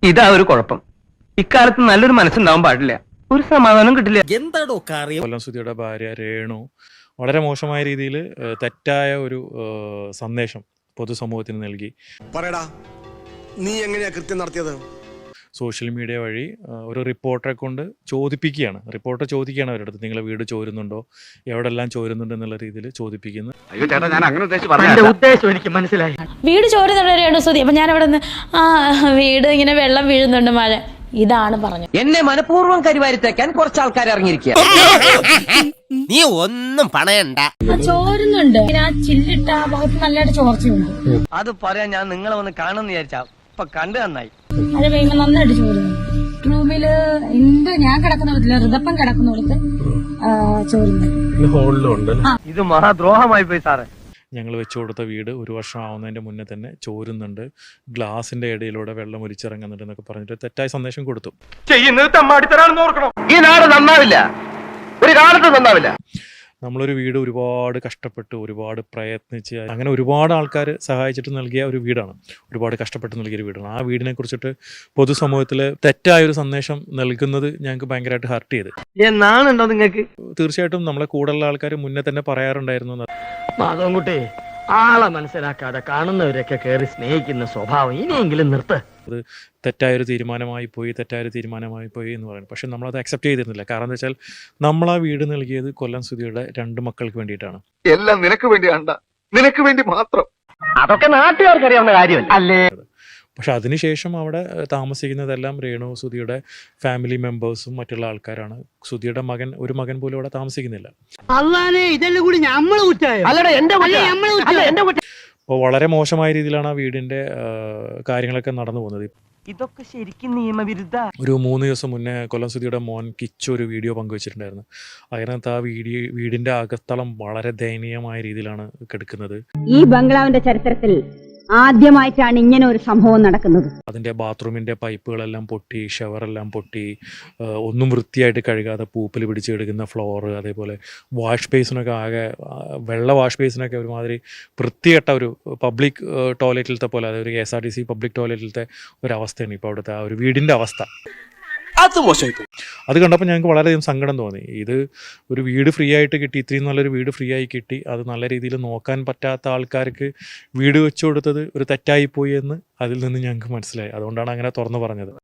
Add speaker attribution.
Speaker 1: ഇതാ ഒരു കുഴപ്പം. ഇക്കാലത്ത് നല്ലൊരു മനസ്സുണ്ടാവാൻ പാടില്ല, ഒരു സമാധാനം കിട്ടില്ല.
Speaker 2: എന്താടോ കാര്യം?
Speaker 3: കൊല്ലം സുധിയുടെ ഭാര്യ രേണു വളരെ മോശമായ രീതിയിൽ തെറ്റായ ഒരു സന്ദേശം പൊതുസമൂഹത്തിന് നൽകി.
Speaker 4: പറയടാ, നീ എങ്ങനെയാ കൃത്യം നടത്തിയത്?
Speaker 3: സോഷ്യൽ മീഡിയ വഴി ഒരു റിപ്പോർട്ടറെ കൊണ്ട് ചോദിപ്പിക്കുകയാണ്. റിപ്പോർട്ടർ ചോദിക്കുകയാണ് അവരുടെ അടുത്ത്, നിങ്ങളെ വീട് ചോരുന്നുണ്ടോ, എവിടെല്ലാം ചോരുന്നുണ്ട് എന്നുള്ള രീതിയിൽ ചോദിപ്പിക്കുന്നു.
Speaker 1: അയ്യോ ചേട്ടാ, ഞാൻ അങ്ങനെ ഉദ്ദേശം എനിക്ക് മനസ്സിലായി.
Speaker 5: വീട് ചോരുന്നുണ്ട് രേണു സുധി. അപ്പൊ ഞാൻ അവിടെ നിന്ന് വീട് ഇങ്ങനെ വെള്ളം വീഴുന്നുണ്ട്, മഴ, ഇതാണ് പറഞ്ഞത്.
Speaker 6: എന്നെ മനഃപൂർവ്വം കരിവാരിത്തേക്കാൻ കുറച്ച് ആൾക്കാർ ഇറങ്ങിയിരിക്കുക.
Speaker 2: നീ ഒന്നും പണയണ്ട.
Speaker 5: ചോരുന്നുണ്ട്, ആ ചില്ലിട്ട ആ ഭാഗത്ത് നല്ലതായിട്ട് ചോർച്ചയുണ്ട്.
Speaker 1: അത് പറയാൻ ഞാൻ നിങ്ങളെ വന്ന് കാണുമെന്ന് വിചാരിച്ചാ, ഇപ്പൊ കണ്ടു നന്നായി.
Speaker 5: മഴ പെയ്യുമ്പോ നന്നായിട്ട് ചോരുന്നുണ്ട്. റൂമില് ഞാൻ കിടക്കുന്നിടത്തില്ല, ഋതപ്പം കിടക്കുന്നിടത്ത് ചോരുന്നുണ്ട്.
Speaker 1: ഇത് മഹാദ്രോഹമായി പോയി സാറേ.
Speaker 3: ഞങ്ങൾ വെച്ചു കൊടുത്ത വീട് 1 വർഷം ആവുന്നതിൻ്റെ മുന്നേ തന്നെ ചോരുന്നുണ്ട്, ഗ്ലാസിൻ്റെ ഇടയിലൂടെ വെള്ളം ഒലിച്ചിറങ്ങുന്നുണ്ട് എന്നൊക്കെ പറഞ്ഞിട്ട് തെറ്റായ സന്ദേശം കൊടുത്തു.
Speaker 1: ചെയ്യുന്നത് തമ്മാടിത്തരാണെന്ന് ഓർക്കണം. ഈ നാട് നന്നാവില്ല, ഒരു കാലത്ത് നന്നാവില്ല.
Speaker 3: നമ്മളൊരു വീട് ഒരുപാട് കഷ്ടപ്പെട്ട് ഒരുപാട് പ്രയത്നിച്ച് അങ്ങനെ ഒരുപാട് ആൾക്കാർ സഹായിച്ചിട്ട് നൽകിയ ഒരു വീടാണ്, ഒരുപാട് കഷ്ടപ്പെട്ട് നൽകിയൊരു വീടാണ്. ആ വീടിനെ കുറിച്ചിട്ട് പൊതുസമൂഹത്തിൽ തെറ്റായൊരു സന്ദേശം നൽകുന്നത് ഞങ്ങൾക്ക് ഭയങ്കരമായിട്ട് ഹർട്ട് ചെയ്ത്.
Speaker 1: എന്നാണുണ്ടോ നിങ്ങൾക്ക്?
Speaker 3: തീർച്ചയായിട്ടും നമ്മളെ കൂടുതലുള്ള ആൾക്കാർ മുന്നേ തന്നെ പറയാറുണ്ടായിരുന്നു.
Speaker 1: മാധവൻകുട്ടി, ആളെ മനസ്സിലാക്കാതെ കാണുന്നവരൊക്കെ കയറി സ്നേഹിക്കുന്ന സ്വഭാവം ഇനിയെങ്കിലും നിർത്ത്.
Speaker 3: അത് തെറ്റായൊരു തീരുമാനമായി പോയി എന്ന് പറയുന്നത്. പക്ഷെ നമ്മളത് അക്സെപ്റ്റ് ചെയ്തിരുന്നില്ല. കാരണം എന്താ വെച്ചാൽ നമ്മൾ ആ വീട് നൽകിയത് കൊല്ലം സുധിയുടെ 2 മക്കൾക്ക് വേണ്ടിയിട്ടാണ്.
Speaker 7: എല്ലാം നിനക്ക് വേണ്ടിയാണ്ട, നിനക്ക് വേണ്ടി മാത്രം.
Speaker 1: അതൊക്കെ നാട്ടുകാർക്ക് അറിയാവുന്ന കാര്യമല്ല അല്ലേ?
Speaker 3: പക്ഷെ അതിനുശേഷം അവിടെ താമസിക്കുന്നതെല്ലാം രേണു സുധിയുടെ ഫാമിലി മെമ്പേഴ്സും മറ്റുള്ള ആൾക്കാരാണ്. സുധിയുടെ ഒരു മകൻ പോലും അവിടെ താമസിക്കുന്നില്ല. അപ്പോൾ വളരെ മോശമായ രീതിയിലാണ് ആ വീടിൻ്റെ കാര്യങ്ങളൊക്കെ നടന്നു പോകുന്നത്.
Speaker 1: ഇതൊക്കെ ശരിക്കും നിയമവിരുദ്ധ.
Speaker 3: ഒരു 3 ദിവസം മുന്നേ കൊല്ലം സുധിയുടെ മോൻ കിച്ചു ഒരു വീഡിയോ പങ്കുവച്ചിട്ടുണ്ടായിരുന്നു. അതിനകത്ത് ആ വീടിൻ്റെ അകത്തളം വളരെ ദയനീയമായ രീതിയിലാണ് കിടക്കുന്നത്.
Speaker 8: ഈ ബംഗ്ലാവിന്റെ ചരിത്രത്തിൽ ആദ്യമായിട്ടാണ് ഇങ്ങനെ ഒരു സംഭവം നടക്കുന്നത്. അതിൻ്റെ
Speaker 3: ബാത്റൂമിൻ്റെ പൈപ്പുകളെല്ലാം പൊട്ടി, ഷവറെല്ലാം പൊട്ടി, ഒന്നും വൃത്തിയായിട്ട് കഴുകാതെ പൂപ്പിൽ പിടിച്ച് കിടക്കുന്ന ഫ്ലോറ്, അതേപോലെ വാഷ് ബേസിനൊക്കെ ആകെ വാഷ് ബേസിനൊക്കെ ഒരുമാതിരി വൃത്തികെട്ട ഒരു പബ്ലിക് ടോയ്ലറ്റിലത്തെ പോലെ, അതായത് ഒരു KSRTC പബ്ലിക് ടോയ്ലറ്റിലത്തെ ഒരവസ്ഥയാണ് ഇപ്പോൾ അവിടുത്തെ ആ ഒരു വീടിൻ്റെ അവസ്ഥ. അത് കണ്ടപ്പോൾ ഞങ്ങൾക്ക് വളരെയധികം സങ്കടം തോന്നി. ഇത് ഒരു വീട് ഫ്രീ ആയിട്ട് കിട്ടി, ഇത്രയും നല്ലൊരു വീട് ഫ്രീ ആയി കിട്ടി, അത് നല്ല രീതിയിൽ നോക്കാൻ പറ്റാത്ത ആൾക്കാർക്ക് വീട് വെച്ചു കൊടുത്തത് ഒരു തെറ്റായിപ്പോയി എന്ന് അതിൽ നിന്ന് ഞങ്ങൾക്ക് മനസ്സിലായി. അതുകൊണ്ടാണ് അങ്ങനെ തുറന്നു പറഞ്ഞത്.